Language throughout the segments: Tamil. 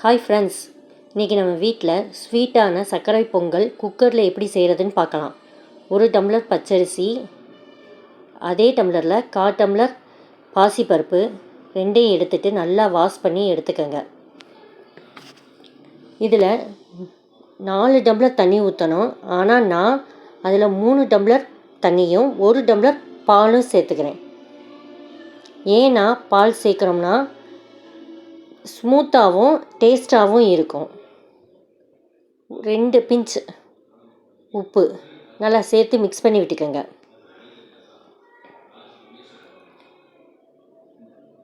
ஹாய் ஃப்ரெண்ட்ஸ், இன்றைக்கி நம்ம வீட்டில் ஸ்வீட்டான சர்க்கரை பொங்கல் குக்கரில் எப்படி செய்கிறதுன்னு பார்க்கலாம். 1 டம்ளர் பச்சரிசி, அதே டம்ளரில் 1/4 டம்ளர் பாசிப்பருப்பு ரெண்டையும் எடுத்துகிட்டு நல்லா வாஷ் பண்ணி எடுத்துக்கோங்க. இதில் 4 டம்ளர் தண்ணி ஊற்றணும். ஆனால் நான் அதில் 3 டம்ளர் தண்ணியும் 1 டம்ளர் பாலும் சேர்த்துக்கிறேன். ஏன்னா பால் சேர்க்குறோம்னா ஸ்மூத்தாகவும் டேஸ்ட்டாகவும் இருக்கும். 2 பிஞ்ச் உப்பு நல்லா சேர்த்து மிக்ஸ் பண்ணி விட்டுக்கோங்க.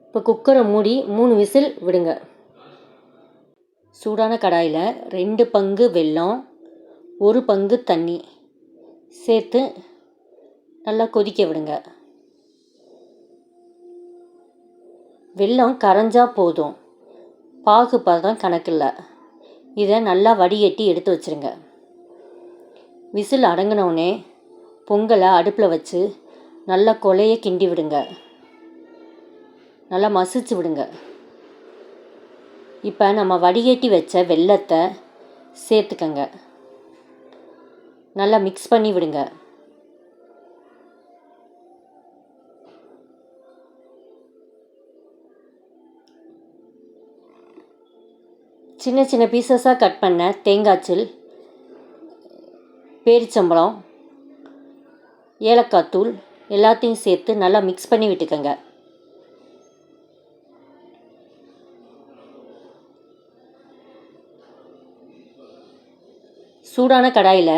இப்போ குக்கரை மூடி 3 விசில் விடுங்க. சூடான கடாயில் 2 பங்கு வெல்லம், 1 பங்கு தண்ணி சேர்த்து நல்லா கொதிக்க விடுங்க. வெல்லம் கரைஞ்சா போதும், பாகு பதம் கணக்கில்லை. இதை நல்லா வடிகட்டி எடுத்து வச்சுருங்க. விசில் அடங்கினோடனே பொங்கலை அடுப்பில் வச்சு நல்லா கொலைய கிண்டி விடுங்க. நல்லா மசிச்சு விடுங்க. இப்போ நம்ம வடிகட்டி வச்ச வெல்லத்தை சேர்த்துக்கங்க. நல்லா மிக்ஸ் பண்ணி விடுங்க. சின்ன சின்ன பீசஸாக கட் பண்ண தேங்காய்ச்சில், பேரிச்சம்பழம், ஏலக்காய் தூள் எல்லாத்தையும் சேர்த்து நல்லா மிக்ஸ் பண்ணி விட்டுக்கோங்க. சூடான கடாயில்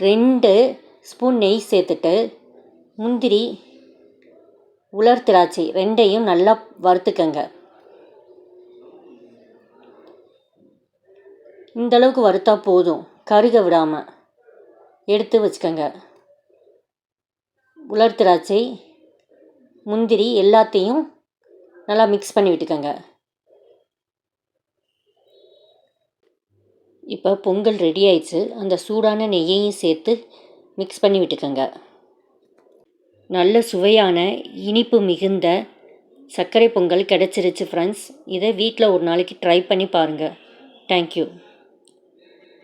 2 ஸ்பூன் நெய் சேர்த்துட்டு முந்திரி, உலர் திராட்சை ரெண்டையும் நல்லா வறுத்துக்கங்க. இந்தளவுக்கு வறுத்தா போதும், கருக விடாமல் எடுத்து வச்சுக்கோங்க. உலர் திராட்சை, முந்திரி எல்லாத்தையும் நல்லா மிக்ஸ் பண்ணி விட்டுக்கோங்க. இப்போ பொங்கல் ரெடி ஆயிடுச்சு. அந்த சூடான நெய்யையும் சேர்த்து மிக்ஸ் பண்ணி விட்டுக்கோங்க. நல்ல சுவையான இனிப்பு மிகுந்த சர்க்கரை பொங்கல் கிடச்சிருச்சு ஃப்ரெண்ட்ஸ். இதை வீட்டில் ஒரு நாளைக்கு ட்ரை பண்ணி பாருங்கள். தேங்க்யூ.